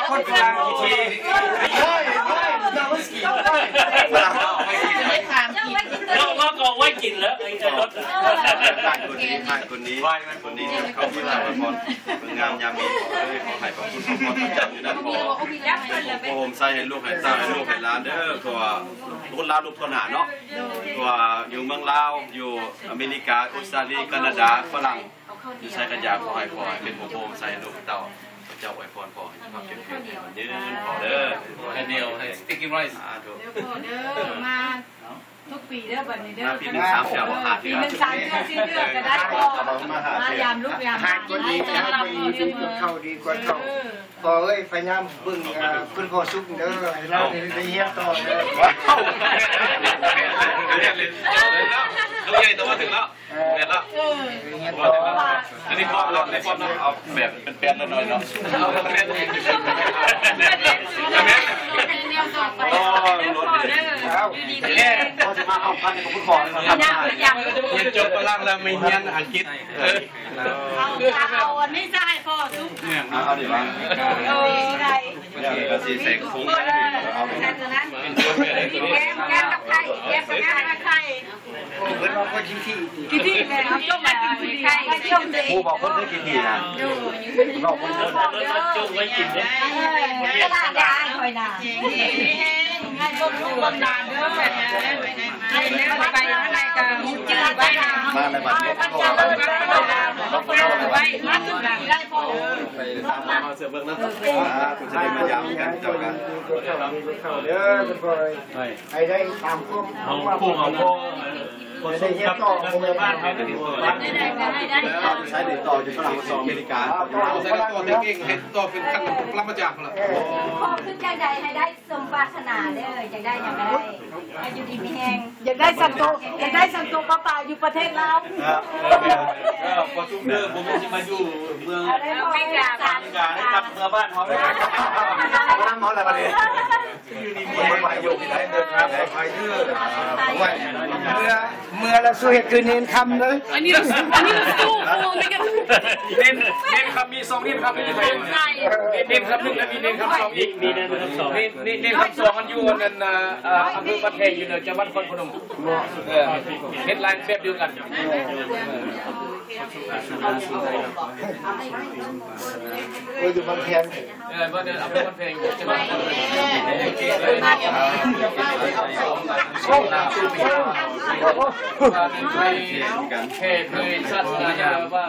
คนกลางกี่ทีเราก็ไว้กินแล้วไอ้จะลดคนนี้เขาที่ว่าพรงามยามมีขอให้ขอบคุณพรประจำอยู่ด้านพอผมใส่ให้ลูกให้ตาให้ลูกให้หลานเด้อตัวลูกลาวลูกคนหนาเนาะตัวอยู่เมืองลาวอยู่อเมริกาออสเตรเลียแคนาดาฝรั่งอยู่ใส่กันยาขอให้เป็นโฮมใส่ลูกเต่าเจ้าไว้พรขอให้ความเก่งแข็งยืนขอเด้อให้เดียวให้สติ๊กกิ้งไรส์มาทุกปีเด้อบัดนี้เด้อปีหนึ่ง3 เดือนปีหนึ่ง3 เดือน4 เดือนก็ได้พอมายามลูกยามหายคนดีนะดีเข้าดีกว่าเข้าพอเอ้ยพยายามบึ้งคุณพ่อสุกเด้อเราได้เฮียต่อเด้อลูกใหญ่ตัวถึงแล้วเสร็จแล้วอันนี้พ่อเราในพ่อเราเอาแบบเป็นแป้นหน่อยเนาะเอาเป็นแป้นเขาจะมาเอาพันกับคุณพ่อนะครับเรียนจบฝรั่งแล้วไม่เรียนอังกฤษเอาอันนี้จะให้พ่อทุกเอาดิบ้างได้ก็สีแสงฟุ้งเอาไปนั้นแก้กับไข่แก้กับไข่เพื่อนเราก็ที่เลยเอาจบมาที่ไข่จบเลยผู้บอกคนได้กี่ทีนะบอกคนเดินจุ่มไว้กินเนี่ยกระดาษยางหอยนาให้พวกลูกบำนาญเด้อให้แม่ไปอะไรกันจืดไว้นะมาในบ้านก็ไว้มาสุดได้พอไปตามมาเสือเบิ้งนะคุณจะได้มายามกันเจ้ากันเข้าเด้อคุณพ่อให้ได้ตามพวกเอาพวกคนได้เฮียต่อคนในบ้านเขาได้ใช้ติดต่ออยู่ฝรั่งเศสอเมริกาใช้ต่อเก่งให้ต่อเป็นขั้นรับมาจากละพอขึ้นใจให้ได้สมปรารถนาเด้ออยากได้อย่างไรอยู่ดีมีแหงอยากได้สันโตปลาอยู่ประเทศลาวพอชุมเด้อผมจะมาอยู่เมืองอเมริกาให้กลับเมืองบ้านเขาเลยนั่งนอนอะไรมาเลยอยู่ดีมีไปอยู่ที่ไหนเดินทางไปเรื่อยเมื่อเราสู้เหตุคือเน้นคำเลยอันนี้เราสู้ไม่กันเน้นคำมี2เน้นคำมีเน้นคำ1และมีเน้นคำ2อีกมีเน้นคำ2เน้นคำ2มันอยู่นั่นอำเภอบ้านแพงอยู่ในจังหวัดนครพนมเน้นลายแบบเดียวกันอยู่บางแพงบ้านอำเภอบ้านแพงจังหวัดนครพนมเขตเลยชัดนะว่า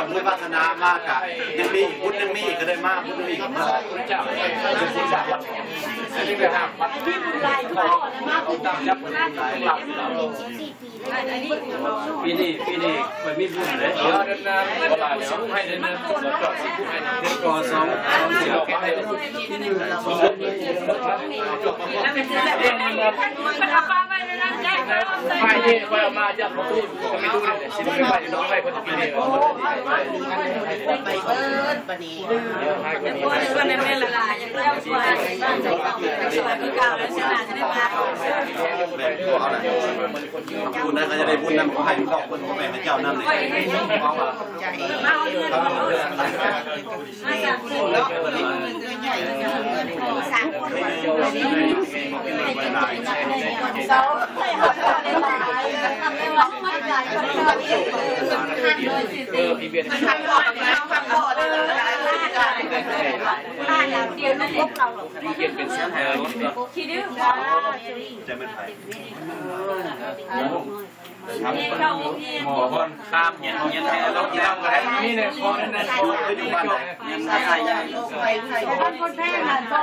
เมื่อพัฒนามากอะยังมีพุทธยังมีก็ได้มากพุทธมีก็มากจับอันนี้เป็นหักปัดที่ลายพ่อมากจับจับหลับปีนี้มันมีบุญเลยเดินน้ำเวลาเดี๋ยวให้เดินน้ำจอดสิให้เดินก่อ2 4แค่ไหนไปที่ไปมาจากประตูก็ไม่ดูเลยสิไม่ไปน้องไปคนที่นี่ไปเบิร์ดปนีวันนี้ไม่ละลายยังเล่าส่วนสวยคือเก่าแล้วชนะจะได้มาแบบตัวอะไรคุณนั่นก็จะได้บุญนั่นเขาให้ครอบครัวเขาแม่เจ้านั่นเลยเพราะว่ามาเอาเงินมาจากเงินแล้ว3 คนเราให้เขาได้หลายทำได้ว่าไม่หลายคนเราเองทำก่อนทำก่อนล่าอย่างเดียวนั่นพวกเราคิดดื้อว่าจะไม่ไปหมอคนข้ามเนี่ยยังไงเราเล่ากันนี่เนี่ยพอนั่นอยู่บ้านไหนยังไงคนแพ้งานก็